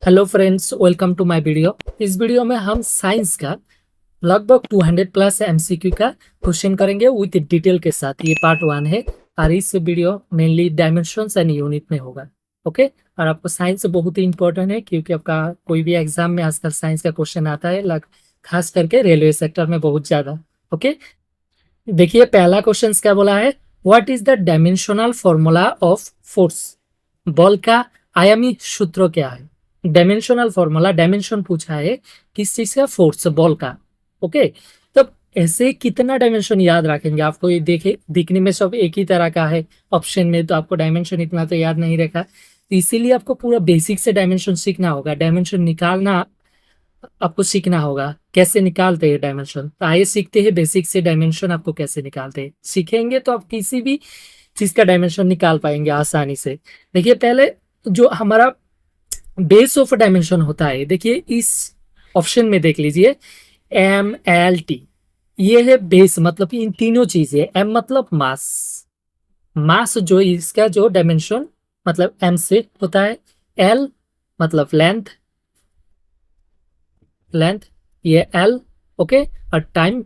Hello friends, welcome to my video. इस video में हम साइंस का लगभग 200 प्लस एमसीक्यू का क्वेश्चन करेंगे विद डिटेल के साथ। ये पार्ट 1 है और इस video mainly dimensions and unit में होगा। ओके, और आपको साइंस बहुत ही इंपॉर्टेंट है क्योंकि आपका कोई भी एग्जाम में आजकल साइंस का क्वेश्चन आता है, खास करके रेलवे सेक्टर में बहुत ज्यादा। ओके, देखिए पहला क्वेश्चन क्या बोला है। What is the dimensional formula of force? बल का आयामी सूत्र क्या है? डायमेंशनल फॉर्मूला, डायमेंशन पूछा है किस चीज का? फोर्स, बल का। ओके, तो ऐसे कितना डायमेंशन याद रखेंगे? आपको ये देखे दिखने में सब एक ही तरह का है ऑप्शन में, तो आपको डायमेंशन इतना तो याद नहीं रखा, तो इसीलिए आपको पूरा बेसिक से डायमेंशन सीखना होगा। डायमेंशन निकालना आपको सीखना होगा, कैसे निकालते हैं डायमेंशन। तो आइए सीखते हैं बेसिक से डायमेंशन आपको कैसे निकालते हैं। सीखेंगे तो आप किसी भी चीज का डायमेंशन निकाल पाएंगे आसानी से। देखिए पहले जो हमारा बेस ऑफ डायमेंशन होता है, देखिए इस ऑप्शन में देख लीजिए MLT, ये है बेस, मतलब इन तीनों चीजें। M मतलब मास, मास जो इसका जो डायमेंशन मतलब M से होता है। L मतलब लेंथ, लेंथ ये L। ओके, और टाइम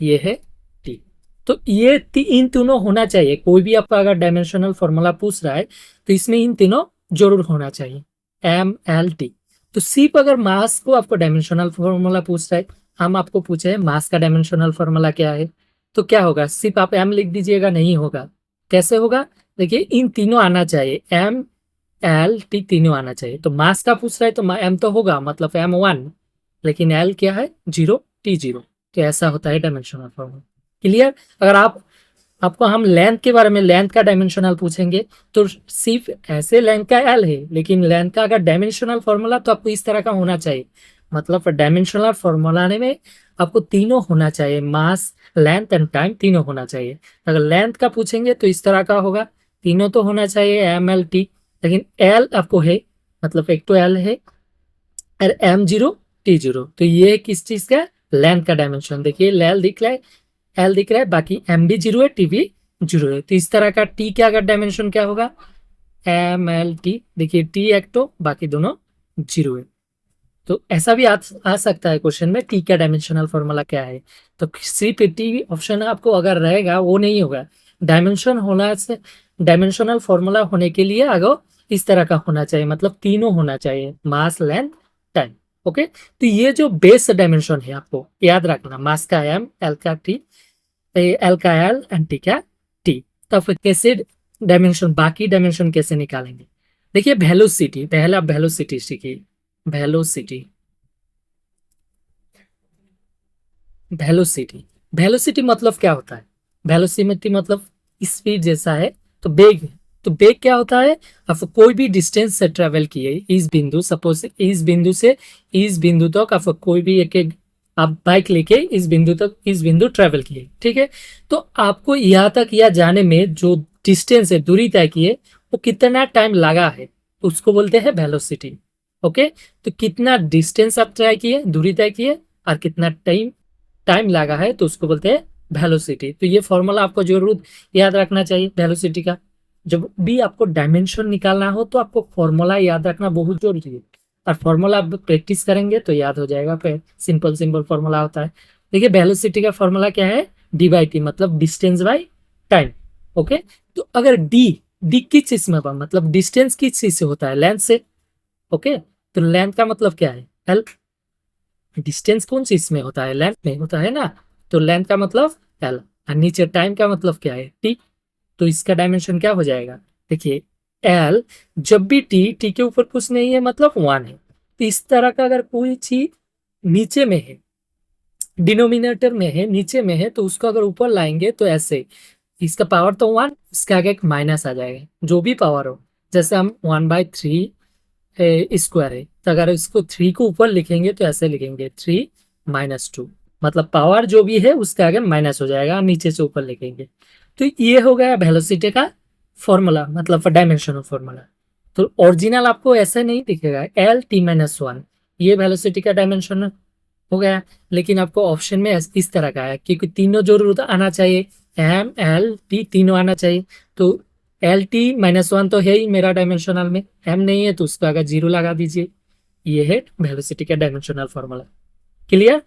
ये है T। तो ये इन तीनों होना चाहिए। कोई भी आपका अगर डायमेंशनल फॉर्मूला पूछ रहा है तो इसमें इन तीनों जरूर होना चाहिए, MLT। तो सिर्फ अगर मास को आपको डायमेंशनल फॉर्मूला पूछ रहा है, हम आपको पूछे मास का डायमेंशनल फॉर्मूला क्या है, तो क्या होगा? सिर्फ आप M लिख दीजिएगा नहीं होगा। कैसे होगा? देखिए इन तीनों आना चाहिए, MLT तीनों आना चाहिए। तो मास का पूछ रहा है तो M तो होगा, मतलब M1, लेकिन L क्या है? 0, T0। तो ऐसा होता है डायमेंशनल फॉर्मूला। क्लियर? अगर आपको हम लेंथ के बारे में, लेंथ का डायमेंशनल पूछेंगे तो सिर्फ ऐसे लेंथ का L है, लेकिन लेंथ का अगर डायमेंशनल फॉर्मूला तो आपको इस तरह का होना चाहिए। मतलब डायमेंशनल फॉर्मूला में आपको तीनों होना चाहिए, मास, लेंथ एंड टाइम तीनों होना चाहिए। अगर लेंथ का पूछेंगे तो इस तरह का होगा, तीनों तो होना चाहिए MLT, लेकिन L आपको है, मतलब एक तो L है और M0, T0। तो ये किस चीज का? लेंथ का डायमेंशन। देखिए L दिख रहा है, L दिख रहा है, बाकी M भी 0 है, T भी 0 है। तो इस तरह का T का अगर डायमेंशन क्या होगा? MLT। देखिए T एक तो, बाकी दोनों 0 है। तो ऐसा भी आ सकता है क्वेश्चन में, T का डायमेंशनल फॉर्मूला क्या है। तो सिर्फ T ऑप्शन आपको अगर रहेगा वो नहीं होगा। डायमेंशन होना से, डायमेंशनल फॉर्मूला होने के लिए अगर इस तरह का होना चाहिए, मतलब तीनों होना चाहिए, मास, लेंथ, टाइम। ओके, तो ये जो बेस डायमेंशन है आपको याद रखना, मास का M, L का T, L का L एंड T का T। तो फिर कैसे डायमेंशन, बाकी डायमेंशन कैसे निकालेंगे? देखिए वेलोसिटी, पहले आप वेलोसिटी सीखिए। वेलोसिटी, वेलोसिटी, वेलोसिटी मतलब क्या होता है? वेलोसिटी मतलब स्पीड जैसा है, तो बेग। तो बेग क्या होता है? आप कोई भी डिस्टेंस से ट्रेवल किए, इस बिंदु, सपोज इस बिंदु से इस बिंदु तक आप कोई भी एक आप बाइक लेके इस बिंदु तक, इस बिंदु ट्रेवल किए, ठीक है। तो आपको यहाँ तक या जाने में जो डिस्टेंस है, दूरी तय किए, वो कितना टाइम लगा है, उसको बोलते हैं वेलोसिटी। ओके, तो कितना डिस्टेंस आप तय किए, दूरी तय किए, और कितना टाइम टाइम लगा है, तो उसको बोलते हैं वेलोसिटी। तो ये फॉर्मूला आपको जरूर याद रखना चाहिए वेलोसिटी का। जब भी आपको डायमेंशन निकालना हो तो आपको फॉर्मूला याद रखना बहुत जरूरी है, और फॉर्मूला आप प्रैक्टिस करेंगे तो याद हो जाएगा। फिर सिंपल सिंपल फॉर्मूला होता है। देखिए वेलोसिटी का फॉर्मूला क्या है? D/T, मतलब डिस्टेंस बाई टाइम। ओके, तो अगर डी किस चीज में होगा, मतलब डिस्टेंस किस चीज से होता है? लेंथ से। ओके, तो लेंथ का मतलब क्या है? L। डिस्टेंस कौन सी इसमें होता है? लेंथ में होता है ना। तो लेंथ का मतलब L, और नीचे टाइम का मतलब क्या है? T। तो इसका डायमेंशन क्या हो जाएगा? देखिए L, जब भी T के ऊपर कुछ नहीं है मतलब 1 है। तो इस तरह का अगर कोई चीज नीचे में है, डिनोमिनेटर में है, नीचे में है, तो उसको अगर ऊपर लाएंगे तो ऐसे, इसका पावर तो 1, इसके आगे एक माइनस आ जाएगा, जो भी पावर हो। जैसे हम 1/3 स्क्वायर है, तो अगर इसको 3 को ऊपर लिखेंगे तो ऐसे लिखेंगे 3 - 2, मतलब पावर जो भी है उसके आगे माइनस हो जाएगा, नीचे से ऊपर लिखेंगे। तो ये हो गया वेलोसिटी का फॉर्मूला, मतलब डायमेंशनल फॉर्मूला। तो ओरिजिनल आपको ऐसे नहीं दिखेगा, L T - 1, ये वेलोसिटी का डायमेंशन हो गया। लेकिन आपको ऑप्शन में इस तरह का है, क्योंकि तीनों जरूर आना चाहिए, M L T तीनों आना चाहिए। तो एल टी माइनस वन तो है ही मेरा डायमेंशनल में, एम नहीं है तो उसको अगर जीरो लगा दीजिए। ये है वेलोसिटी का डायमेंशनल फॉर्मूला। क्लियर?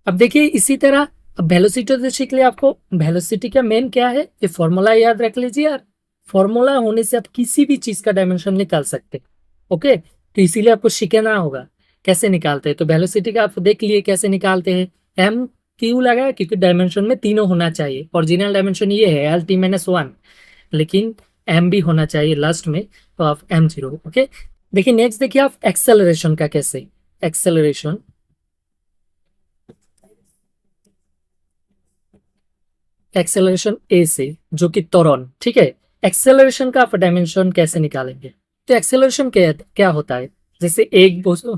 अब देखिए इसी तरह, अब वेलोसिटी तो सीख लिया, आपको वेलोसिटी का मेन क्या है ये फॉर्मूला याद रख लीजिए यार। फॉर्मूला होने से आप किसी भी चीज का डायमेंशन निकाल सकते हैं। ओके, तो इसीलिए आपको सीखना होगा कैसे निकालते हैं। तो वेलोसिटी का आप देख लिए कैसे निकालते हैं। एम क्यों लगा, क्योंकि डायमेंशन में तीनों होना चाहिए। ओरिजिनल डायमेंशन ये है एल टी माइनस वन, लेकिन एम भी होना चाहिए लास्ट में, तो आप एम जीरो। ओके, देखिए नेक्स्ट देखिए आप एक्सेलरेशन का कैसे। एक्सेलरेशन, एक्सेलरेशन ए से जो कि त्वरण, ठीक है। एक्सेलरेशन का आप डायमेंशन कैसे निकालेंगे। तो एक्सेलरेशन क्या क्या होता है, जैसे एक वस्तु,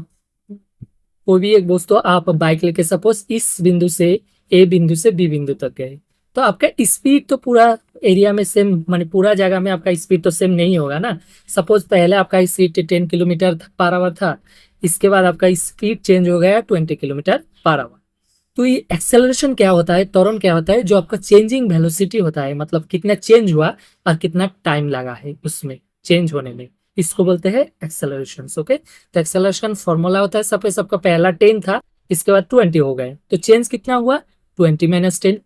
कोई भी एक वस्तु आप बाइक लेके सपोज इस बिंदु से ए बिंदु से बी बिंदु तक गए, तो आपका स्पीड तो पूरा एरिया में सेम, माने पूरा जगह में आपका स्पीड तो सेम नहीं होगा ना। सपोज पहले आपका स्पीड 10 किलोमीटर पर आवर था, इसके बाद आपका स्पीड चेंज हो गया 20 किलोमीटर पर आवर। तो ये एक्सेलरेशन क्या होता है, त्वरण क्या होता है, जो आपका चेंजिंग वेलोसिटी होता है, मतलब कितना चेंज हुआ और कितना टाइम लगा है उसमें चेंज होने में, इसको बोलते हैं एक्सेलरेशन। ओके, तो एक्सेलरेशन फॉर्मूला होता है, सपोज आपका पहला 10 था, इसके बाद 20 हो गए, तो चेंज कितना हुआ 20 - 10।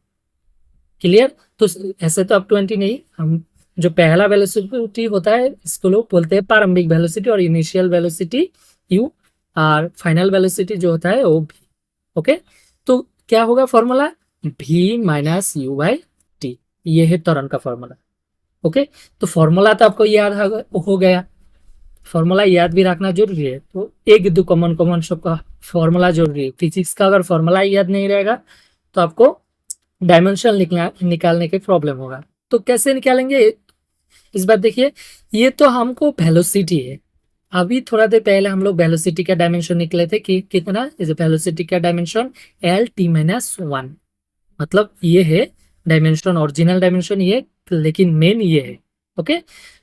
क्लियर? तो ऐसे तो अब 20 नहीं, हम जो पहला वेलोसिटी होता है इसको लोग बोलते हैं प्रारंभिक वेलोसिटी, और इनिशियल वेलोसिटी यू, और फाइनल वेलोसिटी जो होता है वो भी। ओके, तो क्या होगा formula, v minus you by T, ये है त्वरण का फॉर्मूला। ओके, तो फॉर्मूला तो आपको याद हो गया, फॉर्मूला याद भी रखना जरूरी है। तो एक दो कॉमन कॉमन सबका फॉर्मूला जरूरी है। फिजिक्स का अगर फॉर्मूला याद नहीं रहेगा तो आपको डायमेंशन निकालने के प्रॉब्लम होगा। तो कैसे निकालेंगे इस बार देखिए, ये तो हमको वेलोसिटी है। अभी थोड़ा देर पहले हम लोग वेलोसिटी का डायमेंशन निकले थे कि कितना, इस वेलोसिटी का dimension L T minus one, मतलब ये है डायमेंशन, ओरिजिनल डायमेंशन ये, लेकिन मेन ये है। ओके,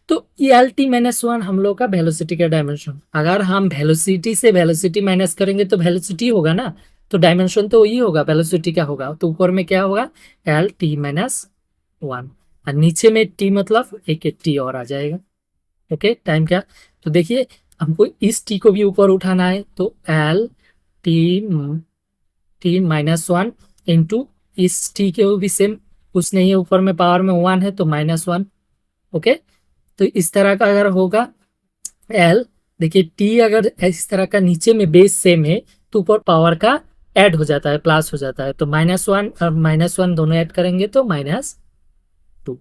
तो ये एल टी माइनस वन हम लोग का वेलोसिटी का डायमेंशन। अगर हम वेलोसिटी से वेलोसिटी माइनस करेंगे तो वेलोसिटी होगा ना, तो डायमेंशन तो वही होगा, वेलोसिटी का होगा। तो ऊपर में क्या होगा एल टी माइनस वन, और नीचे में टी मतलब एक टी और आ जाएगा। ओके, टाइम क्या, तो देखिए हमको इस टी को भी ऊपर उठाना है, तो L T T minus one into इस टी के भी सेम कुछ नहीं है, ऊपर में पावर में वन है तो माइनस वन। ओके, तो इस तरह का अगर होगा एल, देखिए टी अगर इस तरह का नीचे में बेस सेम है तो ऊपर पावर का ऐड हो जाता है, प्लस हो जाता है, तो माइनस वन और माइनस वन दोनों ऐड करेंगे तो माइनस टू।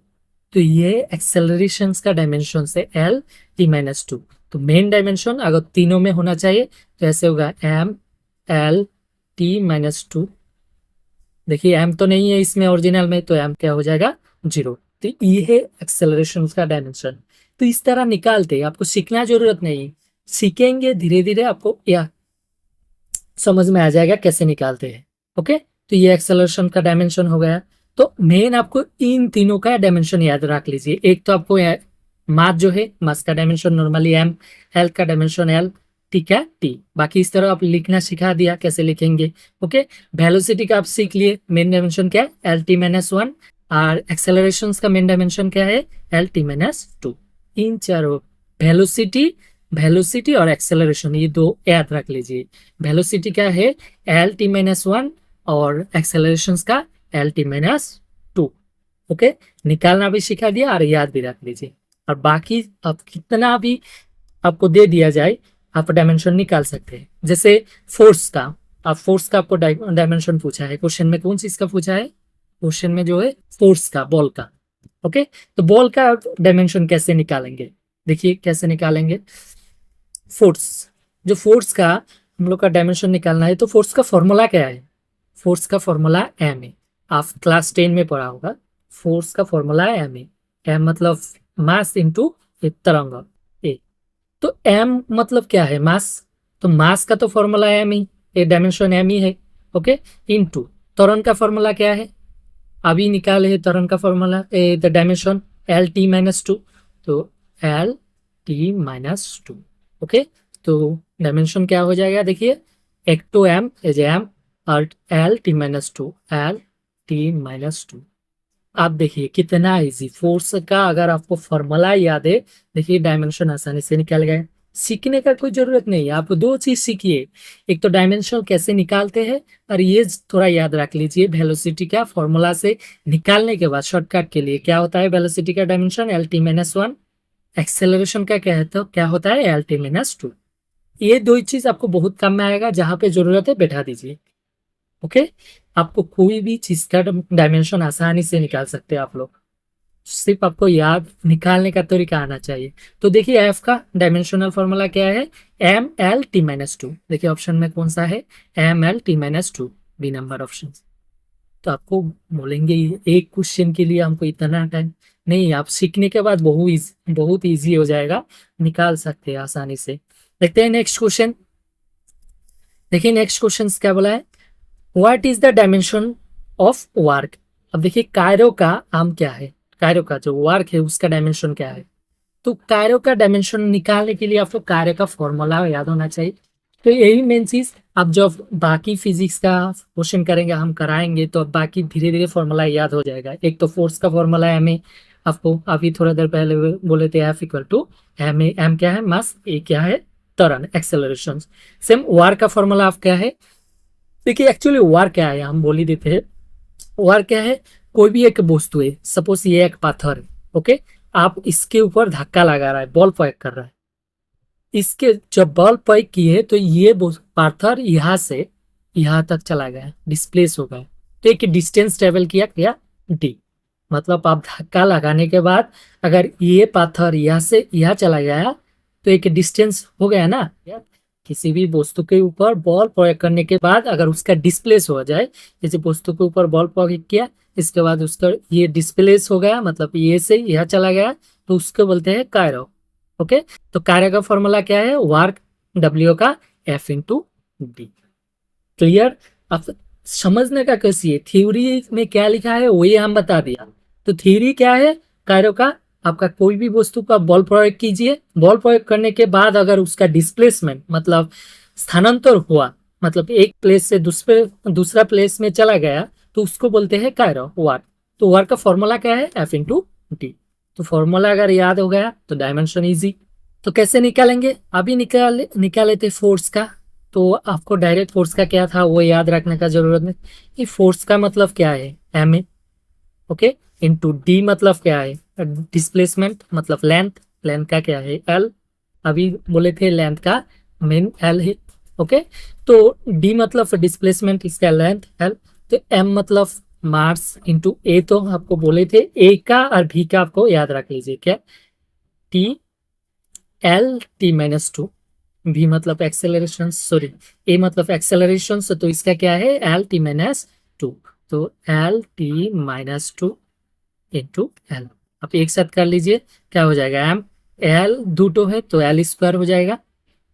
तो ये एक्सेलरेशन का डायमेंशन से एल टी माइनस टू। तो मेन डायमेंशन अगर तीनों में होना चाहिए तो ऐसे होगा M L T minus two. देखिए एम तो नहीं है इसमें ओरिजिनल में, तो एम क्या हो जाएगा जीरो। तो ये है एक्सेलरेशन का डायमेंशन। तो इस तरह निकालते हैं, आपको सीखना जरूरत नहीं, सीखेंगे धीरे धीरे आपको या समझ में आ जाएगा कैसे निकालते हैं। ओके, तो ये एक्सेलरेशन का डायमेंशन हो गया। तो मेन आपको इन तीनों का डायमेंशन याद रख लीजिए। एक तो आपको मास जो है, मास का डायमेंशन नॉर्मली एम, हेल्थ का डायमेंशन एल, ठीक है टी। बाकी इस तरह आप लिखना सिखा दिया कैसे लिखेंगे। ओके, वेलोसिटी का आप सीख लिए, मेन डायमेंशन क्या है एल टी माइनस वन, और एक्सेलरेशन का मेन डायमेंशन क्या है एल टी माइनस टू। इन चारों वेलोसिटी, वेलोसिटी और एक्सेलरेशन ये दो याद रख लीजिए। वेलोसिटी का है एल टी माइनस वन, और एक्सेलरेशन का L T minus two. Okay, निकालना भी सिखा दिया और याद भी रख लीजिए। और बाकी अब कितना भी आपको दे दिया जाए आप डायमेंशन निकाल सकते हैं। जैसे फोर्स का, आप फोर्स का आपको डायमेंशन पूछा है क्वेश्चन में, कौन चीज का पूछा है क्वेश्चन में, जो है फोर्स का, बॉल का। ओके, तो बॉल का डायमेंशन कैसे निकालेंगे, देखिए कैसे निकालेंगे। फोर्स, जो फोर्स का हम लोग का डायमेंशन निकालना है, तो फोर्स का फॉर्मूला क्या है, फोर्स का फॉर्मूला एम है। आप क्लास 10 में पढ़ा होगा, फोर्स का फॉर्मूला एम है। एम मतलब मास इंटू तरंग ए। तो एम मतलब क्या है मास, तो मास का तो फॉर्मूला एम ही, ये डायमेंशन एम ही है। ओके, इंटू त्वरण का फॉर्मूला क्या है, अभी निकाले है त्वरण का formula, the dimension L T minus two, तो L T minus two. Okay, तो डायमेंशन क्या हो जाएगा देखिए, एक टू एम एज एम, और L T minus two, L T minus two. आप देखिए कितना इजी फोर्स का, अगर आपको फॉर्मूला याद है, देखिए डायमेंशन आसानी से निकल गए। सीखने का कोई जरूरत नहीं है, आप दो चीज सीखिए, एक तो डायमेंशन कैसे निकालते हैं, और ये थोड़ा याद रख लीजिए वेलोसिटी का फॉर्मूला से निकालने के बाद शॉर्टकट के लिए क्या होता है, वेलोसिटी का डायमेंशन LT-1, एक्सेलरेशन का क्या है तो क्या होता है LT-2। ये दो ही चीज आपको बहुत काम में आएगा, जहां पे जरूरत है बैठा दीजिए। ओके, आपको कोई भी चीज का डायमेंशन आसानी से निकाल सकते हैं आप लोग, सिर्फ आपको याद निकालने का तरीका आना चाहिए। तो देखिए एफ का डायमेंशनल फॉर्मूला क्या है, ML-T-2। देखिए ऑप्शन में कौन सा है, ML-T-2, बी नंबर ऑप्शन। तो आपको बोलेंगे एक क्वेश्चन के लिए हमको इतना टाइम नहीं, आप सीखने के बाद बहुत इजी हो जाएगा, निकाल सकते हैं आसानी से। देखते हैं नेक्स्ट क्वेश्चन। देखिए नेक्स्ट क्वेश्चन क्या बोला है, what is the dimension of work. अब देखिए कायरो का आम क्या है, कायरो का जो वर्क है उसका डायमेंशन क्या है। तो कायरो का डायमेंशन निकालने के लिए आपको कायरो का फॉर्मूला याद होना चाहिए। तो यही मेन चीज, अब जब बाकी फिजिक्स का क्वेश्चन करेंगे हम कराएंगे तो अब बाकी धीरे धीरे फॉर्मूला याद हो जाएगा। एक तो फोर्स का फॉर्मूला है, हमें आपको अभी थोड़ा देर पहले बोले थे F=m, एम क्या है मास, ए क्या है त्वरण एक्सेलरेशन। सेम वार का फॉर्मूला आप क्या है, देखिए एक्चुअली वार क्या है हम बोल ही देते हैं। वार क्या है, कोई भी एक वस्तु है, सपोज ये एक पत्थर है, ओके, आप इसके ऊपर धक्का लगा रहा है, बॉल प्रयोग कर रहा है, इसके जब बॉल प्रयोग किए तो ये पत्थर यहाँ से यहाँ तक चला गया, डिस्प्लेस हो गया, तो एक डिस्टेंस ट्रेवल किया क्या डी। मतलब आप धक्का लगाने के बाद अगर ये पत्थर यहाँ से यहाँ चला गया तो एक डिस्टेंस हो गया ना। किसी भी वस्तु के ऊपर बॉल प्रयोग करने के बाद अगर उसका डिस्प्लेस हो जाए, जैसे वस्तु के ऊपर बॉल प्रयोग किया इसके बाद उसका ये डिस्प्लेस हो गया, मतलब ये से यह चला गया, तो उसको बोलते हैं कायरो। ओके, तो कायरो का फॉर्मूला क्या है, वर्क W का F×D। क्लियर, अब समझने का कैसी है, थ्योरी में क्या लिखा है वही हम बता दिया। तो थ्योरी क्या है कायरो का, आपका कोई भी वस्तु का बॉल प्रयोग कीजिए, बॉल प्रयोग करने के बाद अगर उसका डिस्प्लेसमेंट मतलब स्थानांतर हुआ, मतलब एक प्लेस से दूसरा प्लेस में चला गया, तो उसको बोलते हैं कायरो वर्क। तो वर्क का फॉर्मूला क्या है F×D। तो फॉर्मूला अगर याद हो गया तो डायमेंशन इजी। तो कैसे निकालेंगे, अभी निकाले थे फोर्स का, तो आपको डायरेक्ट फोर्स का क्या था वो याद रखने का जरूरत नहीं। ये फोर्स का मतलब क्या है ma, ओके, इंटू डी मतलब क्या है डिस्प्लेसमेंट, मतलब लेंथ, लेंथ का क्या है L, अभी बोले थे लेंथ का मेन L है। ओके, तो D मतलब डिस्प्लेसमेंट, इसका लेंथ L, तो M मतलब मास इंटू A, तो आपको बोले थे A का और V का आपको याद रख लीजिए क्या, LT-2, V मतलब एक्सेलरेशन, सॉरी A मतलब एक्सेलरेशन, तो इसका क्या है LT-2, तो LT-2 इंटू L। आप एक साथ कर लीजिए क्या हो जाएगा, M L दूटो है तो L² हो जाएगा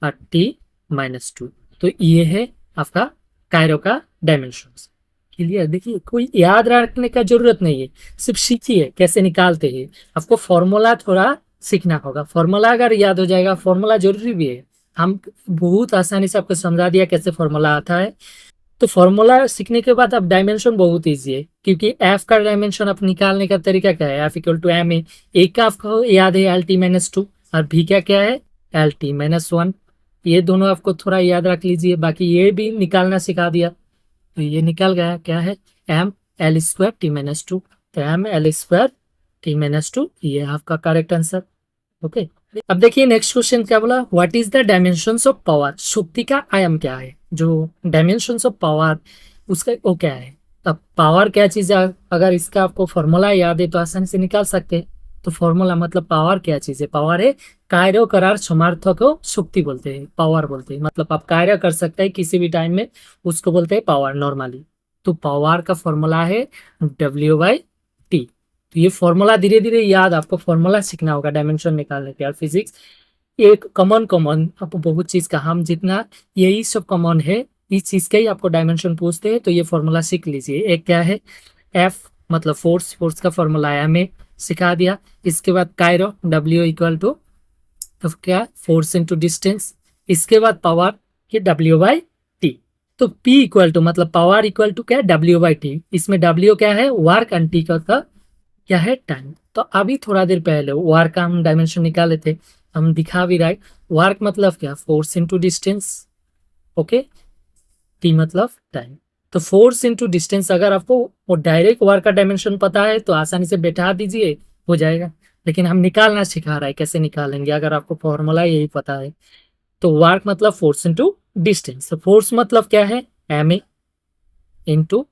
और T-2, तो ये है आपका कायरो का डायमेंशन। क्लियर, देखिए कोई याद रखने का जरूरत नहीं है, सिर्फ सीखिए कैसे निकालते हैं। आपको फॉर्मूला थोड़ा सीखना होगा, फॉर्मूला अगर याद हो जाएगा, फॉर्मूला जरूरी भी है, हम बहुत आसानी से आपको समझा दिया कैसे फॉर्मूला आता है। तो फॉर्मूला सीखने के बाद अब डायमेंशन बहुत इजी है, क्योंकि एफ का डायमेंशन आप निकालने का तरीका क्या है, F=ma, ए का आपको याद है LT-2 और भी क्या है LT-1, ये दोनों आपको थोड़ा याद रख लीजिए, बाकी ये भी निकालना सिखा दिया, तो ये निकल गया क्या है ML²T-2, तो ML²T-2 ये आपका करेक्ट आंसर। ओके, अब देखिए नेक्स्ट क्वेश्चन क्या बोला, what is the dimensions of power, शक्ति का आयाम क्या है, जो डायमेंशंस ऑफ पावर उसका वो क्या है। अब पावर क्या चीज है, अगर इसका आपको फॉर्मूला याद है तो आसानी से निकाल सकते हैं। तो फॉर्मूला मतलब पावर क्या चीज है, पावर है कार्य करार सामर्थ्य को शक्ति बोलते हैं, पावर बोलते हैं, मतलब आप कार्य कर सकते हैं किसी भी टाइम में, उसको बोलते हैं पावर नॉर्मली। तो पावर का फॉर्मूला है W/T। तो ये फॉर्मूला धीरे धीरे याद, आपको फॉर्मूला सीखना होगा डायमेंशन निकालने के, और फिजिक्स एक कॉमन आपको बहुत चीज का, हम जितना यही सब कॉमन है इस चीज का ही आपको डायमेंशन पूछते हैं, तो ये फॉर्मूला सीख लीजिए। एक क्या है F मतलब फोर्स, फोर्स का फॉर्मूला है हमें सिखा दिया। इसके बाद कायरो W= तो क्या फोर्स इंटू डिस्टेंस, इसके बाद पावर ये W/T। तो P मतलब पावर इक्वल टू क्या W/T, इसमें W क्या है वर्क एंड T का क्या है, टाइम। तो अभी थोड़ा देर पहले वार्क का हम डायमेंशन निकाले थे, हम दिखा भी रहे। वार्क मतलब क्या, force into distance. Okay, T मतलब टाइम। तो फोर्स इंटू डिस्टेंस, अगर आपको वो डायरेक्ट वर्क का डायमेंशन पता है तो आसानी से बैठा दीजिए, हो जाएगा। लेकिन हम निकालना सिखा रहा है, कैसे निकालेंगे अगर आपको फॉर्मूला यही पता है। तो वर्क मतलब फोर्स इंटू डिस्टेंस। तो फोर्स मतलब क्या है, M A into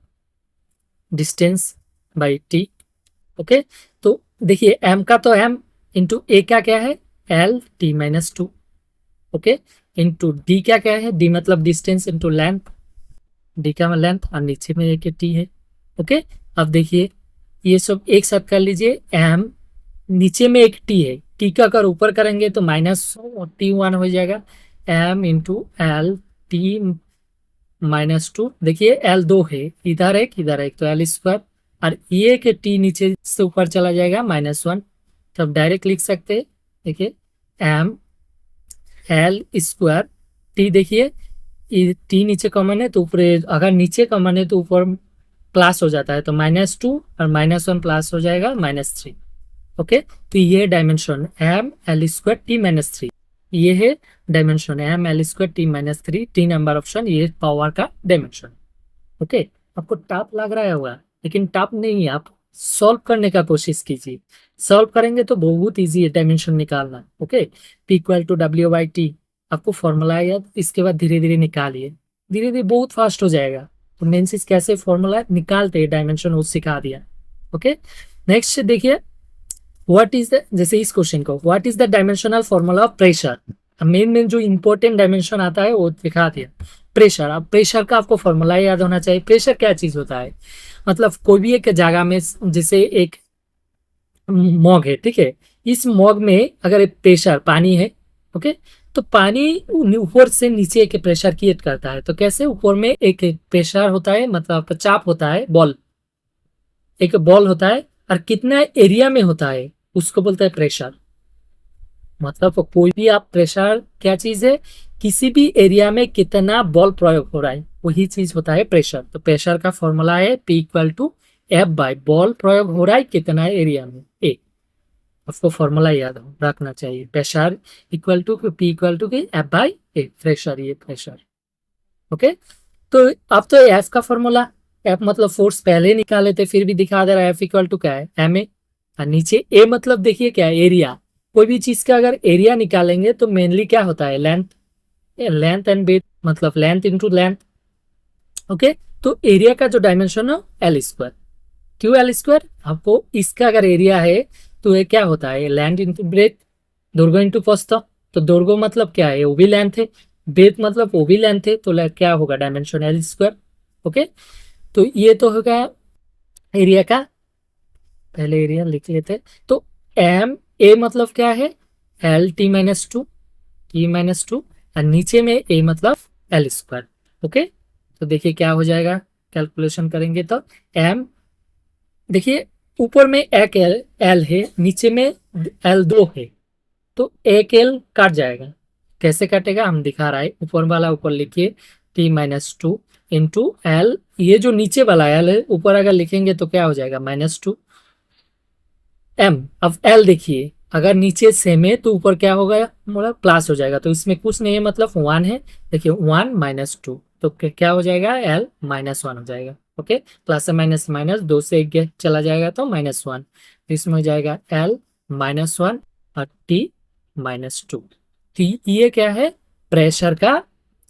distance by T. Okay, तो देखिए एम का तो एम, इंटू ए का क्या है, L T minus two. Okay, into D का क्या है, डी मतलब डिस्टेंस इंटू लेंथ, डी का लेंथ, और नीचे में एक टी है। ओके, अब देखिए ये सब एक साथ कर लीजिए। एम, नीचे में एक टी है, टी का अगर ऊपर करेंगे तो माइनस टी वन हो जाएगा। M into L T minus two. देखिए एल दो है, इधर एक इधर एक, तो एल स्क्वायर, और ये के टी नीचे से ऊपर चला जाएगा माइनस वन। तब डायरेक्ट लिख सकते हैं, देखिए एम एल स्क्वायर टी। देखिए ये टी नीचे कॉमन है तो ऊपर, अगर नीचे कॉमन है तो ऊपर प्लस हो जाता है, तो माइनस टू और माइनस वन प्लस हो जाएगा माइनस थ्री। ओके, तो ये dimension M L square T minus three, ये है dimension M L square T minus three, T number option, ये पावर का डायमेंशन। ओके, आपको टफ लग रहा होगा, लेकिन टफ नहीं है, आप सॉल्व करने का कोशिश कीजिए। सॉल्व करेंगे तो बहुत इजी है डायमेंशन निकालना। Okay, P equal to W by T, आपको फॉर्मूला है, इसके बाद धीरे धीरे निकालिए, धीरे धीरे बहुत फास्ट हो जाएगा। तो मेन चीज कैसे फॉर्मूला निकालते हैं डायमेंशन, वो सिखा दिया। ओके, नेक्स्ट देखिए, व्हाट इज द, जैसे इस क्वेश्चन को, what is the dimensional formula of pressure. Main main जो इंपॉर्टेंट डायमेंशन आता है वो दिखा दिया। प्रेशर, अब प्रेशर का आपको फॉर्मूला याद होना चाहिए। प्रेशर क्या चीज होता है, मतलब कोई भी एक जगह में, जैसे एक मॉग है, ठीक है, इस मॉग में अगर एक प्रेशर पानी है, ओके, तो पानी ऊपर से नीचे एक प्रेशर क्रिएट करता है। तो कैसे, ऊपर में एक प्रेशर होता है, मतलब चाप होता है, बॉल, एक बॉल होता है, और कितना एरिया में होता है उसको बोलते हैं प्रेशर। मतलब कोई भी आप प्रेशर क्या चीज है, किसी भी एरिया में कितना बल प्रयोग हो रहा है, वही चीज होता है प्रेशर। तो प्रेशर का फॉर्मूला है P equal to F by बॉल प्रयोग हो रहा है कितना एरिया में, ए। आपको फॉर्मूला याद रखना चाहिए, pressure equal to P equal to F by A, pressure, ये प्रेशर। ओके, तो अब तो एफ का फॉर्मूला, एफ मतलब फोर्स पहले ही निकाले थे, फिर भी दिखा दे रहा है, एफ इक्वल टू क्या है, एम ए, और नीचे ए मतलब देखिए क्या है, एरिया। कोई भी चीज का अगर एरिया निकालेंगे तो मेनली क्या होता है, लेंथ, लेंथ एंड ब्रेथ, मतलब लेंथ इंटू लेंथ। ओके, तो एरिया का जो डायमेंशन है एल स्क्वायर। क्यों एल स्क्वायर, आपको इसका अगर एरिया है तो ये क्या होता है, लेंथ इंटू ब्रेथ, दৈর্ঘ্য इंटू प्रस्थ। तो दৈর্ঘ্য मतलब क्या है, वो भी लेंथ है, ब्रेथ मतलब वो भी लेंथ है, तो क्या होगा, डायमेंशन एल स्क्वायर। ओके, तो ये तो होगा एरिया का, पहले एरिया लिख लेते। तो एम ए मतलब क्या है, L T minus to, T minus two, और नीचे में ए मतलब एल स्क्वायर। ओके, तो देखिए क्या हो जाएगा, कैलकुलेशन करेंगे तो एम, देखिए ऊपर में एक एल एल है, नीचे में एल दो है, तो एक एल कट जाएगा। कैसे कटेगा हम दिखा रहा है, ऊपर वाला ऊपर लिखिए, T minus two into L, ये जो नीचे वाला एल है ऊपर अगर लिखेंगे तो क्या हो जाएगा, माइनस टू एम। अब एल देखिए, अगर नीचे सेम है तो ऊपर क्या होगा, मतलब प्लस हो जाएगा, तो इसमें कुछ नहीं है, मतलब वन है। देखिए वन माइनस टू, तो क्या हो जाएगा, एल माइनस वन हो जाएगा। ओके, प्लस से माइनस माइनस, दो से एक चला जाएगा तो माइनस वन, तो इसमें हो जाएगा एल माइनस वन और टी माइनस टू। तो ये क्या है, प्रेशर का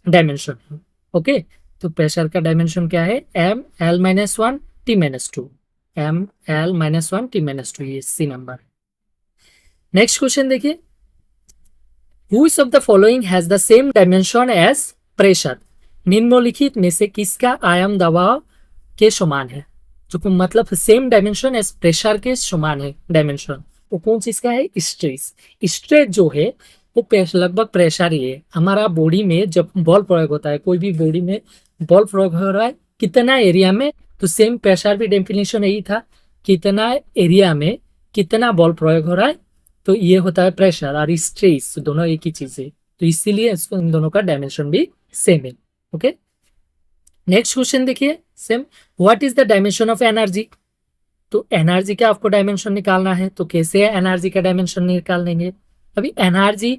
डायमेंशन है। ओके, तो प्रेशर का डायमेंशन क्या है, M L minus one T minus two, M L minus one T minus two, ये सी नंबर। नेक्स्ट क्वेश्चन देखिए, which of the following has the same dimension as pressure. निम्नलिखित में से किसका आयाम दबाव के समान है, जो मतलब सेम डायमेंशन एज प्रेशर के समान है डायमेंशन, वो कौन चीज का है, स्ट्रेस। स्ट्रेस जो है वो लगभग प्रेशर ही है। हमारा बॉडी में जब बल प्रयोग होता है, कोई भी बॉडी में बल प्रयोग हो रहा है कितना एरिया में, तो सेम प्रेशर भी डेफिनेशन यही था, कितना एरिया में कितना बल प्रयोग हो रहा है, तो ये होता है प्रेशर। और स्ट्रेस दोनों एक ही चीज है, तो इसीलिए इसको इन दोनों का डायमेंशन भी सेम है। ओके, नेक्स्ट क्वेश्चन देखिए same, what is the dimension of energy. तो एनर्जी का आपको डायमेंशन निकालना है, तो कैसे एनर्जी का डायमेंशन निकाल लेंगे? अभी एनर्जी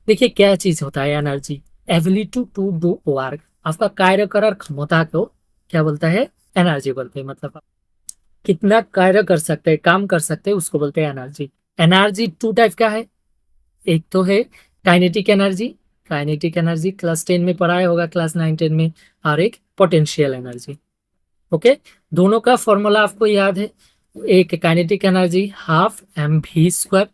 देखिए क्या चीज होता है energy, ability to do work, आपका कार्य कर क्षमता को क्या बोलता है? एनर्जी बोलते हैं। मतलब आप कितना कार्य कर सकते हैं, काम कर सकते हैं, उसको बोलते हैं एनर्जी। एनर्जी टू टाइप का है, एक तो है kinetic energy, kinetic energy class 10 में पढ़ाया होगा, क्लास 9 10 में, और एक पोटेंशियल एनर्जी। ओके, दोनों का फॉर्मूला आपको याद है, एक kinetic energy half M V square,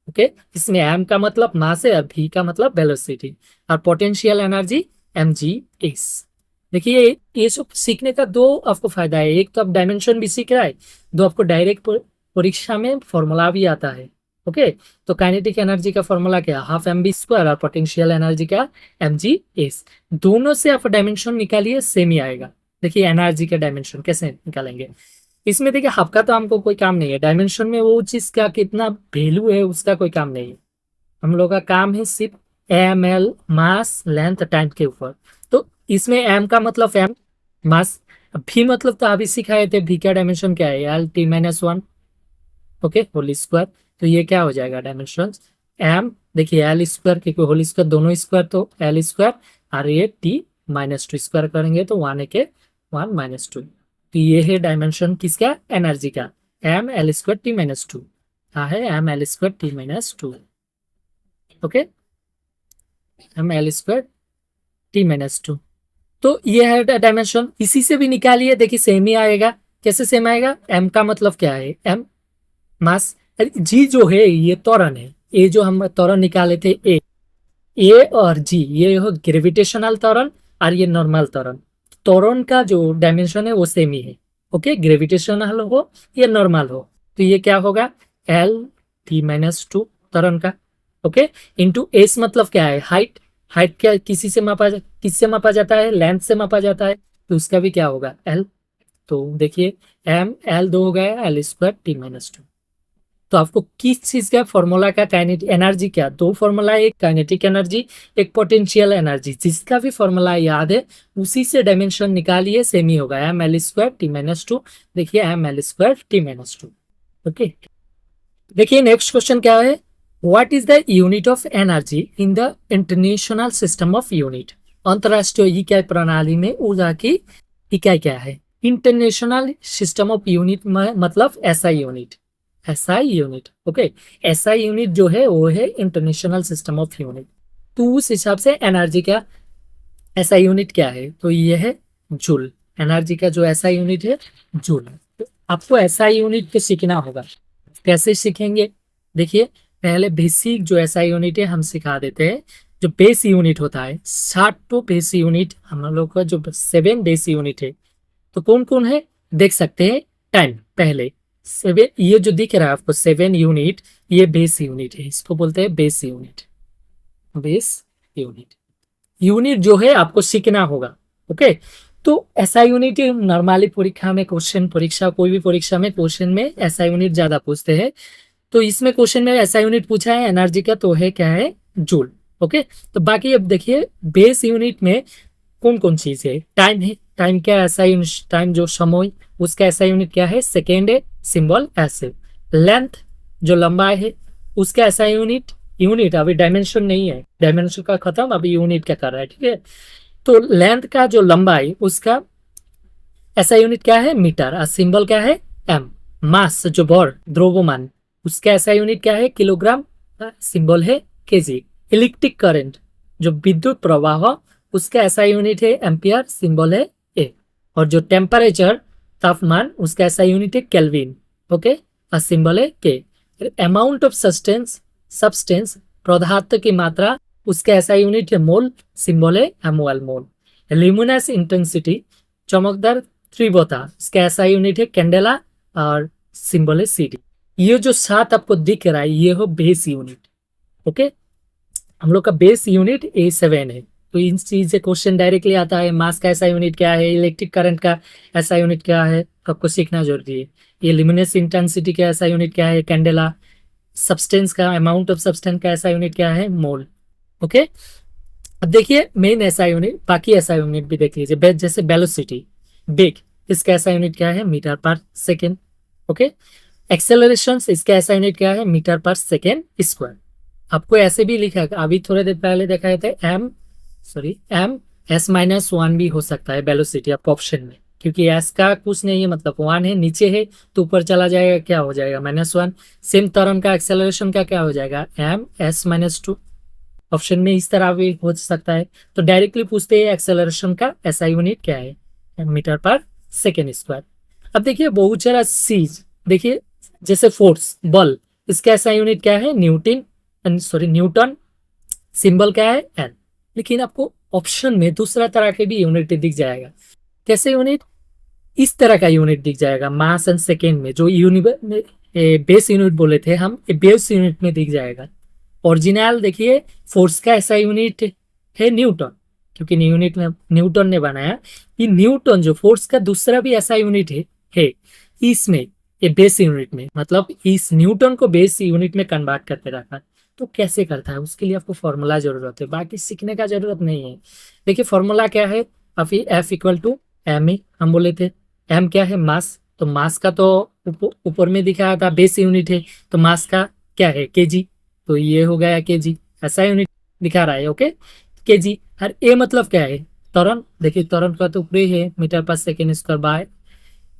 okay, इसमें एम का मतलब मास है और वी का मतलब वेलोसिटी, और potential energy M G S. देखिए ये सब सीखने का दो आपको फायदा है, एक तो आप डायमेंशन भी सीख रहा है, दो आपको डायरेक्ट परीक्षा में फॉर्मूला भी आता है। ओके, तो काइनेटिक एनर्जी का फॉर्मूला क्या, हाफ एम बी स्क्वायर, और पोटेंशियल एनर्जी का एम जी एस। दोनों से आप डायमेंशन निकालिए, सेम ही आएगा। देखिए एनर्जी का डायमेंशन कैसे निकालेंगे, इसमें देखिए हाफ का तो हमको कोई काम नहीं है, डायमेंशन में वो चीज का कितना वैल्यू है उसका कोई काम नहीं है। हम लोग का काम है सिर्फ M L mass length time के ऊपर। तो इसमें एम का मतलब एम मास, भी मतलब तो अभी सिखाए थे, भी का डायमेंशन क्या है, L T minus one, okay, whole square. तो ये क्या हो जाएगा डायमेंशन, एम देखिए एल स्क्वायर, क्योंकि होल स्क्वायर दोनों स्क्वायर तो एल स्क्वायर, और ये टी माइनस टू स्क्वायर करेंगे तो वन के वन माइनस टू। तो ये है डायमेंशन किसका, एनर्जी का, M L square T minus two, हाँ है M L square T minus two. Okay, M L square T minus two. तो ये है डायमेंशन, इसी से भी निकालिए, देखिए सेम ही आएगा। कैसे सेम आएगा, एम का मतलब क्या है, एम मास, जी जो है ये त्वरण है, ए जो हम त्वरण निकाले थे, ए और जी ये हो ग्रेविटेशनल त्वरण, और ये नॉर्मल त्वरण। त्वरण का जो डायमेंशन है वो सेम ही है। ओके, ग्रेविटेशनल हो या नॉर्मल हो, तो ये क्या होगा, एल टी माइनस टू त्वरण का, ओके, इंटू एस मतलब क्या है, हाइट। हाइट क्या किससे मापा जाता है, लेंथ से मापा जाता है, तो उसका भी क्या होगा, एल। तो देखिए एम एल दो हो गया, L square T minus two. तो आपको किस चीज का फॉर्मूला का, काइनेटिक एनर्जी क्या, दो फॉर्मूला, एक काइनेटिक एनर्जी, एक पोटेंशियल एनर्जी, जिसका भी फॉर्मूला याद है उसी से डायमेंशन निकालिए, सेम ही होगा, M L square T minus two. देखिए M L square T minus two. Okay, देखिए नेक्स्ट क्वेश्चन क्या है, what is the unit of energy in the international system of unit, अंतरराष्ट्रीय इकाई प्रणाली में ऊर्जा की इकाई क्या है। इंटरनेशनल सिस्टम ऑफ यूनिट मतलब SI unit, SI unit. Okay, SI unit जो है वो है इंटरनेशनल सिस्टम ऑफ यूनिट। तो उस हिसाब से एनर्जी का एसआई यूनिट क्या है, तो ये है जूल। एनर्जी का जो एसआई यूनिट है जूल। तो आपको एसआई यूनिट पे सीखना होगा, कैसे सीखेंगे, देखिए पहले बेसिक जो एसआई यूनिट है हम सिखा देते हैं। जो बेस यूनिट होता है 60 तो बेस यूनिट, हम लोग का जो 7 बेस यूनिट है, तो कौन कौन है देख सकते हैं। टाइम पहले 7, ये जो दिख रहा है आपको 7 यूनिट, ये बेस यूनिट है, इसको बोलते हैं base unit. Base unit, unit जो है आपको सीखना होगा। ओके, तो ऐसा यूनिट नॉर्मली परीक्षा में, क्वेश्चन परीक्षा कोई भी परीक्षा में क्वेश्चन में ऐसा यूनिट ज्यादा पूछते हैं। तो इसमें क्वेश्चन में ऐसा यूनिट पूछा है एनर्जी का, तो है क्या है, जूल। ओके, तो बाकी अब देखिए बेस यूनिट में कौन कौन चीज है, टाइम है, टाइम क्या ऐसा यूनिट, टाइम जो समय, उसका ऐसा यूनिट क्या है, सेकेंड है, सिंबल ऐसे। लेंथ जो लंबाई है, उसका ऐसा यूनिट, यूनिट अभी डायमेंशन नहीं है, डायमेंशन का खत्म, अभी यूनिट का कर रहा है, ठीक है। तो लेंथ का जो लंबाई, उसका ऐसा यूनिट क्या है, मीटर, और सिंबल क्या है, एम। मास जो भर द्रव्यमान, उसका ऐसा यूनिट क्या है, किलोग्राम, सिंबल है केजी। इलेक्ट्रिक करंट जो विद्युत प्रवाह, उसका ऐसा यूनिट है एम्पियर, सिंबल है ए। और जो टेम्परेचर तापमान, उसका ऐसा यूनिट है केल्विन, ओके, और सिंबल है के। अमाउंट ऑफ सब्सटेंस पदार्थ की मात्रा, उसका ऐसा यूनिट है मोल, सिंबल है एमओएल, मोल। ल्यूमिनस इंटेंसिटी चमकदार तीव्रता, इसका ऐसा यूनिट है कैंडेला, और सिंबल है सीडी। ये जो 7 आपको दिख रहा है ये हो बेस यूनिट। ओके, हम लोग का बेस यूनिट A7 है। तो इन चीज से क्वेश्चन डायरेक्टली आता है, मास का ऐसा यूनिट क्या है, इलेक्ट्रिक करंट का ऐसा यूनिट क्या है, आपको सीखना जरूरी है। ये ल्यूमिनस इंटेंसिटी का ऐसा यूनिट क्या है, कैंडेला। सब्सटेंस का, अमाउंट ऑफ सब्सटेंस का ऐसा यूनिट क्या है, मोल। ओके, अब देखिए मेन ऐसा यूनिट, बाकी ऐसा यूनिट भी देख लीजिए, जैसे वेलोसिटी, बेग, इसका ऐसा यूनिट क्या है, मीटर पर सेकेंड। ओके। एक्सेलरेशन इसका ऐसा यूनिट क्या है, मीटर पर सेकेंड स्क्वायर। आपको ऐसे भी लिखा है, अभी थोड़े देर पहले देखा थे एम एस माइनस वन भी हो सकता है वेलोसिटी आपको ऑप्शन में, क्योंकि एस का कुछ नहीं है, मतलब वन है, नीचे है तो ऊपर चला जाएगा, क्या हो जाएगा -1। सेम तरंग का एक्सेलरेशन का क्या हो जाएगा, m(s-2)। ऑप्शन में इस तरह भी हो सकता है। तो डायरेक्टली पूछते हैं एक्सेलरेशन का ऐसा यूनिट क्या है, मीटर पर सेकेंड स्क्वायर। अब देखिए बहुत सारा चीज, देखिए जैसे फोर्स बल, इसका ऐसा यूनिट क्या है, न्यूटन। सिंबल क्या है, एन। लेकिन आपको ऑप्शन में दूसरा तरह के भी यूनिट दिख जाएगा। कैसे यूनिट, इस तरह का यूनिट दिख जाएगा, मास एंड सेकेंड में जो बेस यूनिट बोले थे हम, बेस यूनिट में दिख जाएगा। ओरिजिनल देखिए फोर्स का ऐसा यूनिट है न्यूटन, क्योंकि न्यूटन ने बनाया। ये न्यूटन जो फोर्स का दूसरा भी ऐसा यूनिट है इसमें, ये बेस यूनिट में, मतलब इस न्यूटन को बेस यूनिट में कन्वर्ट करके रखा। तो कैसे करता है, उसके लिए आपको फॉर्मूला जरूरत है, बाकी सीखने का जरूरत नहीं है। देखिए फॉर्मूला क्या है, अभी F=ma हम बोले थे। m क्या है, मास। तो मास का तो ऊपर में दिखाया था, बेस यूनिट है, तो मास का क्या है, केजी। तो ये हो गया केजी, ऐसा यूनिट दिखा रहा है। Okay, KG. और ए मतलब क्या है, त्वरण। देखिए त्वरण का तो ऊपरी है, मीटर पर सेकेंड स्क्वायर बाय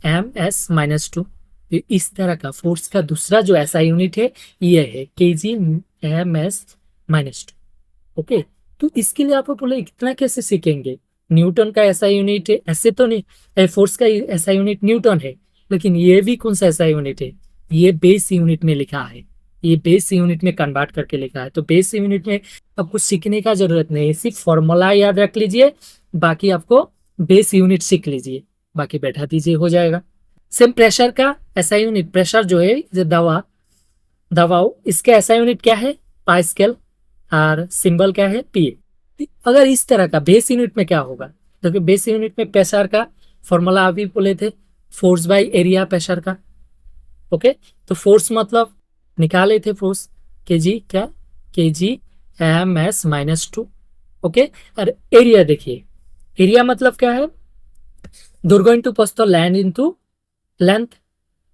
m(s-2)। इस तरह का फोर्स का दूसरा जो ऐसा यूनिट है ये है केजी m(s-2). ओके, तो इसके लिए आपको बोले इतना कैसे सीखेंगे, न्यूटन का ऐसा यूनिट है, ऐसे तो नहीं, फोर्स का ऐसा यूनिट न्यूटन है, लेकिन ये भी कौन सा ऐसा यूनिट है, ये बेस यूनिट में लिखा है, ये बेस यूनिट में कन्वर्ट करके लिखा है। तो बेस यूनिट में आपको सीखने का जरूरत नहीं है, सिर्फ फॉर्मूला याद रख लीजिए, बाकी आपको बेस यूनिट सीख लीजिए, बाकी बैठा दीजिए, हो जाएगा। सेम प्रेशर का ऐसा यूनिट, प्रेशर जो है जो दबाव, इसका ऐसा यूनिट क्या है, पास्कल, और सिंबल क्या है, पीए। अगर इस तरह का बेस यूनिट में क्या होगा, देखिए बेस यूनिट में प्रेशर का फॉर्मूला अभी बोले थे, फोर्स बाय एरिया प्रेशर का। ओके, तो फोर्स मतलब निकाले थे फोर्स, केजी क्या, केजी m(s-2). ओके, और एरिया देखिए, एरिया मतलब क्या है, दुर्गो इंटू प्रस्थ, लैंड इंटू लेंथ।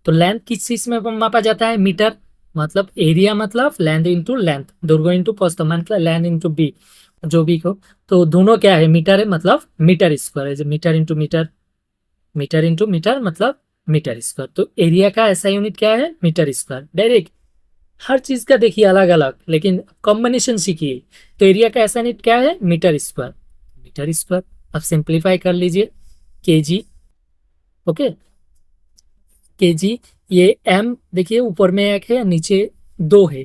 तो लेंथ किस चीज में मापा जाता है, मीटर। मतलब एरिया मतलब लेंथ इंटू लेंथ, दुर्गो इंटू प्रस्थ मतलब लैंड इंटू बी, जो भी को। तो दोनों क्या है, मीटर है, मतलब मीटर स्क्वायर है, metre into metre, metre into metre मतलब मीटर स्क्वायर। तो एरिया का ऐसा यूनिट क्या है, मीटर स्क्वायर। डायरेक्ट हर चीज का देखिए अलग अलग, लेकिन कॉम्बिनेशन सीखिए। तो एरिया का ऐसा यूनिट क्या है, मीटर स्क्वायर, मीटर स्क्वायर। अब सिंप्लीफाई कर लीजिए, केजी। ओके, केजी, ये m देखिए ऊपर में एक है, नीचे दो है,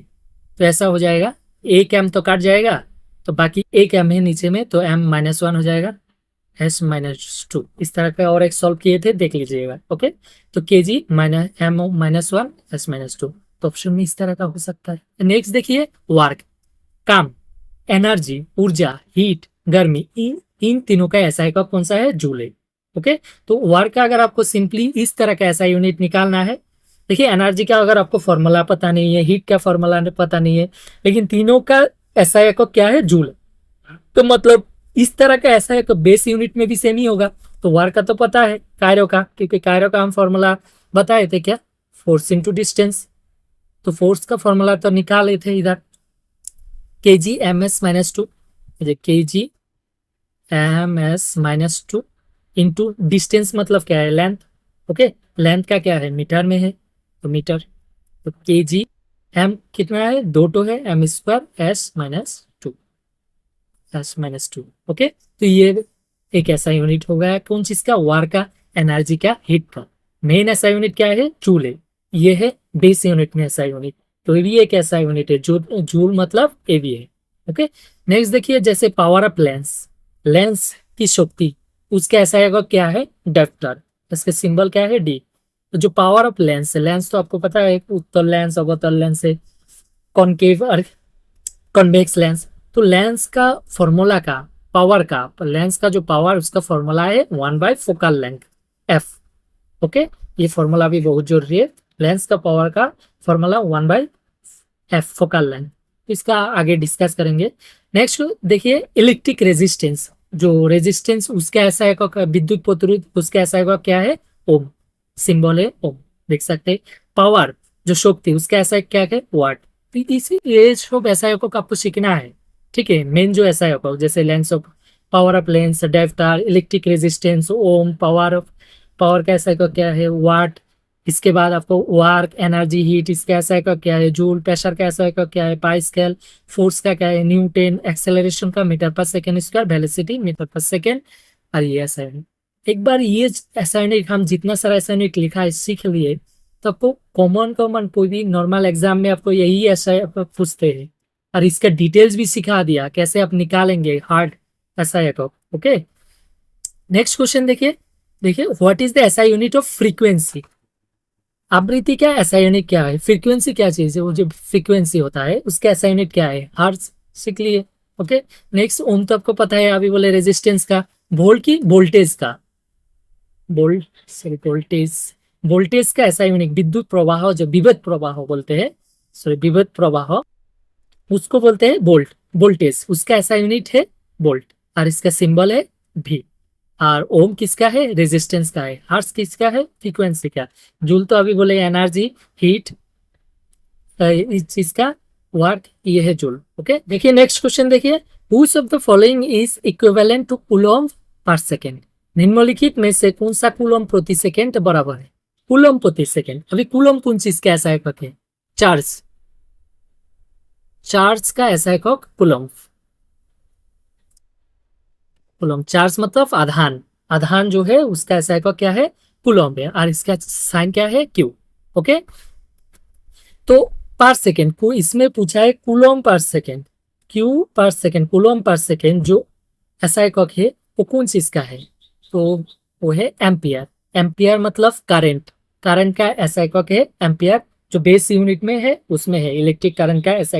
तो ऐसा हो जाएगा, एक m तो काट जाएगा, तो बाकी एक m है नीचे में, तो m-1 हो जाएगा, s-2। इस तरह का और एक सॉल्व किए थे, देख लीजिएगा। ओके, तो केजी m-1 s-2, तो ऑप्शन में इस तरह का हो सकता है। नेक्स्ट देखिए, वर्क, काम, एनर्जी, ऊर्जा, हीट, गर्मी, इन तीनों का एसआई का कौन सा है, जूल है। ओके, तो वर्क का अगर आपको सिंपली इस तरह का ऐसा यूनिट निकालना है, देखिए एनर्जी का अगर आपको फॉर्मूला पता नहीं है, हीट का फॉर्मूला पता नहीं है, लेकिन तीनों का एसआई का क्या है, जूल। तो मतलब इस तरह का ऐसा है, तो बेस यूनिट में भी सेम ही होगा। तो वर्क का तो पता है, कायरो का, क्योंकि कायरो का हम फॉर्मूला बताए थे क्या, फोर्स इंटू डिस्टेंस। तो फोर्स का फॉर्मूला तो निकाले थे इधर, KG m(s-2), KG m(s-2) into distance मतलब क्या है, लेंथ। ओके, लेंथ का क्या है, मीटर में है, तो मीटर। तो केजी m कितना है, दो तो है, m² s-2। ओके, तो ये एक ऐसा यूनिट हो गया कौन चीज का, वर्क का, एनर्जी का, हीट का। मेन ऐसा यूनिट क्या है, जूल है। ये है बेस यूनिट में ऐसा यूनिट, तो ये भी एक ऐसा यूनिट है, जूल मतलब ये भी है। ओके, नेक्स्ट देखिए, जैसे पावर ऑफ लेंस, लेंस की शक्ति, उसका ऐसा है क्या है, डायप्टर, इसका सिंबल क्या है, डी। तो जो पावर ऑफ लेंस है, लेंस तो आपको पता है, उत्तल लेंस, अवतल लेंस है, कॉनकेव और कॉन्वेक्स लेंस। तो लेंस का फॉर्मूला का, पावर का, लेंस का जो पावर, उसका फॉर्मूला है 1/फोकल लेंथ, एफ। ओके, ये फॉर्मूला भी बहुत जरूरी है, लेंस का पावर का फॉर्मूला 1/f फोकल लेंथ। इसका आगे डिस्कस करेंगे। नेक्स्ट देखिए, इलेक्ट्रिक रेजिस्टेंस, जो रेजिस्टेंस उसका ऐसा है, विद्युत प्रतिरोध उसका ऐसा है क्या है, ओम, सिंबल है ओम। देख सकते हैं। पावर जो शक्ति, उसका ऐसा क्या है, वाट। ये सब ऐसा को आपको सीखना है, ठीक है। मेन जो ऐसा है जैसे lens of power of lens, dioptre, electric resistance, ohm, power of power का ऐसा का क्या है, वाट। इसके बाद आपको वर्क, एनर्जी, हीट, इसका ऐसा का क्या है, जूल। प्रेशर का ऐसा का क्या है, पास्कल। फोर्स का क्या है, न्यूटन। एक्सेलरेशन का मीटर पर सेकेंड स्क्वायर, वेलोसिटी मीटर पर सेकेंड। और ये असाइनमेंट, एक बार ये असाइनमेंट हम जितना सारा असाइनमेंट लिखा है सीख लिए, तो आपको कॉमन कॉमन कोई भी नॉर्मल एग्जाम में आपको यही ऐसा पूछते हैं। और इसका डिटेल्स भी सिखा दिया कैसे आप निकालेंगे हार्ड एसआई को। ओके, नेक्स्ट क्वेश्चन देखिए। देखिए, what is the SI unit of frequency. आवृत्ति क्या है, एसआई यूनिट क्या है, फ्रीक्वेंसी क्या चीज है, वो जो फ्रीक्वेंसी होता है उसका एसआई यूनिट क्या है, हर्ट्ज सीख लिए। ओके, नेक्स्ट ओम तो आपको पता है, अभी बोले रेजिस्टेंस का। वोल्ट की वोल्टेज का, वोल्टेज, वोल्टेज का एसआई यूनिट, विद्युत प्रवाह जो विद्युत प्रवाह बोलते हैं, सॉरी विद्युत प्रवाह, उसको बोलते हैं वोल्ट। वोल्टेज उसका ऐसा यूनिट है वोल्ट, और इसका सिंबल है भी। और ओम किसका है, रेजिस्टेंस का है। हर्ट्ज किसका है, फ्रीक्वेंसी का। जूल तो अभी बोले एनर्जी, हीट, इस चीज का वर्क, ये है जूल। ओके, देखिए नेक्स्ट क्वेश्चन देखिए। Which of the following is equivalent to coulomb per second. निम्नलिखित में से कौन सा कूलम्ब प्रति सेकेंड बराबर है। कूलम्ब प्रति सेकेंड, अभी कूलम्ब कौन चीज का ऐसा है, चार्ज। चार्ज का ऐसा है कूलम्ब। कूलम्ब चार्ज मतलब आधान, आधान जो है उसका ऐसा है क्या है, कूलम्ब है। और इसका साइन क्या है, क्यू। ओके, तो पर सेकेंड को इसमें पूछा है कूलम्ब पर सेकेंड, क्यू पर सेकेंड, कूलम्ब पर सेकेंड जो ऐसा है वो कौन चीज का है, तो वो है एम्पियर। एम्पियर मतलब करंट, करंट का ऐसा है एम्पियर, जो बेस यूनिट में है उसमें है इलेक्ट्रिक करंट का ऐसा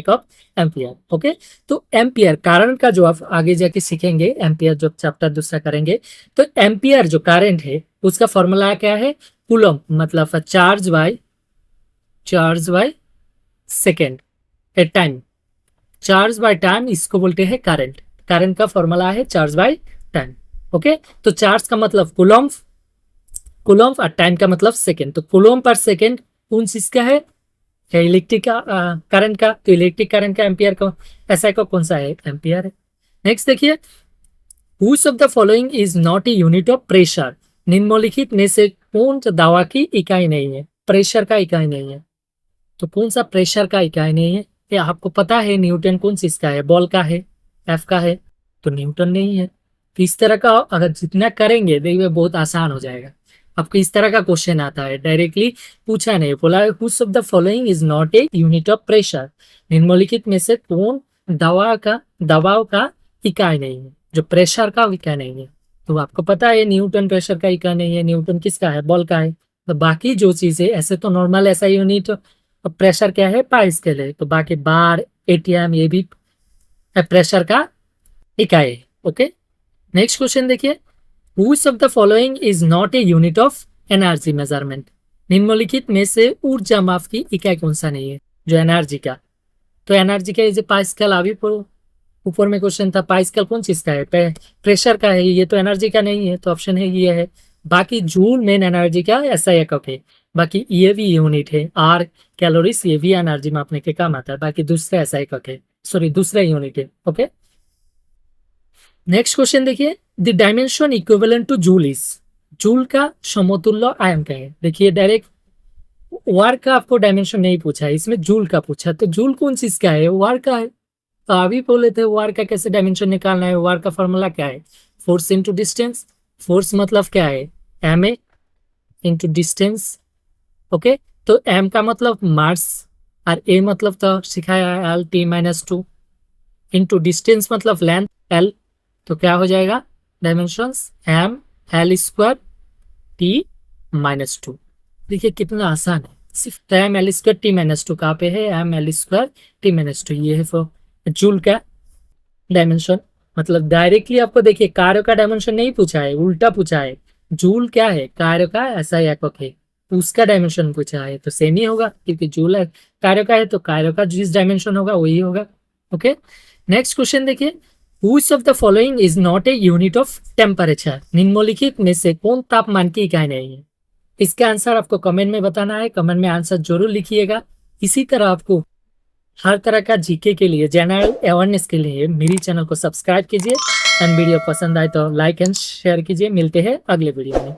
एम्पियर। ओके, तो एम्पियर करंट का जो आप आगे जाके सीखेंगे, एम्पियर जो चैप्टर दूसरा करेंगे, तो एम्पियर जो करंट है उसका फॉर्मूला क्या है, कूलम्ब मतलब charge by second A time. Charge by time इसको बोलते हैं करंट। करंट का फॉर्मूला है चार्ज बाय टाइम। ओके, तो चार्ज का मतलब कूलम्ब, कूलम्ब और टाइम का मतलब सेकेंड। तो कूलम्ब पर सेकेंड कौन चीज का है, इलेक्ट्रिक का करंट का। तो इलेक्ट्रिक करंट का एम्पियर का ऐसा का कौन सा है, एम्पियर है। नेक्स्ट देखिए, which of the following is not a unit of pressure. निम्नलिखित में से कौन सा दवा की इकाई नहीं है, प्रेशर का इकाई नहीं है। तो कौन सा प्रेशर का इकाई नहीं है, ये आपको पता है। न्यूटन कौन चीज का है, बॉल का है, एफ का है, तो न्यूटन नहीं है। तो इस तरह का अगर जितना करेंगे देखिए बहुत आसान हो जाएगा। आपको इस तरह का क्वेश्चन आता है, डायरेक्टली पूछा नहीं, बोला which of the following is not a unit of pressure. निम्नलिखित में से कौन दबाव का इकाई नहीं है, जो प्रेशर का इकाई नहीं है। तो आपको पता है न्यूटन प्रेशर का इकाई नहीं है, न्यूटन किसका है, बॉल का है। तो बाकी जो चीजें ऐसे तो नॉर्मल ऐसा यूनिट प्रेशर क्या है, पास्कल है। तो बाकी बार, एटीएम, ये भी प्रेशर का इकाई है। ओके, नेक्स्ट क्वेश्चन देखिए। Which of the following is not a unit of energy measurement. निम्नलिखित में से ऊर्जा माप की इकाई कौन सा नहीं है, जो एनर्जी का। तो एनर्जी का ये पास्कल, अभी ऊपर में क्वेश्चन था, पास्कल कौन चीज का है, प्रेशर का है, ये तो एनर्जी का नहीं है, तो ऑप्शन है ये है। बाकी जूल मेन एनर्जी का ऐसा एकक है। बाकी ये भी यूनिट है, आर कैलोरीज, ये भी एनर्जी मापने के काम आता है। बाकी दूसरा ऐसा एकक है, सॉरी दूसरा यूनिट है। ओके, नेक्स्ट क्वेश्चन देखिए। The dimension equivalent two joule is. Joule का समतुल्य आयन क्या है। देखिए डायरेक्ट वार का आपको डायमेंशन नहीं पूछा है, इसमें जूल का पूछा। तो जूल कौन चीज का है, वार का है। तो अभी बोले थे वार का कैसे डायमेंशन निकालना है। वार का फॉर्मूला क्या है, फोर्स इंटू डिस्टेंस। फोर्स मतलब क्या है, M A into distance. Okay, तो एम का मतलब मास, और ए मतलब तो सिखाया है L T minus two, into distance मतलब लेंथ एल। तो क्या हो जाएगा, dimensions M L square T minus two. देखिए कितना आसान है, सिर्फ M L square T minus two कहाँ पे है, M L square T minus two, ये है जूल का डायमेंशन। मतलब डायरेक्टली आपको देखिए कार्य का डायमेंशन नहीं पूछा है, उल्टा पूछा है। जूल क्या है, कार्य का ऐसा एकक है, तो उसका डायमेंशन पूछा है, तो सेम ही होगा, क्योंकि जूल है कार्य का है, तो कार्य का जिस डायमेंशन होगा वही होगा। ओके, नेक्स्ट क्वेश्चन देखिए। Which of the following is not a unit of temperature. निम्नलिखित में से कौन तापमान की इकाई नहीं है। इसका आंसर आपको कमेंट में बताना है, कमेंट में आंसर जरूर लिखिएगा। इसी तरह आपको हर तरह का जीके के लिए, जनरल अवेयरनेस के लिए मेरी चैनल को सब्सक्राइब कीजिए एंड वीडियो पसंद आए तो लाइक एंड शेयर कीजिए। मिलते हैं अगले वीडियो में।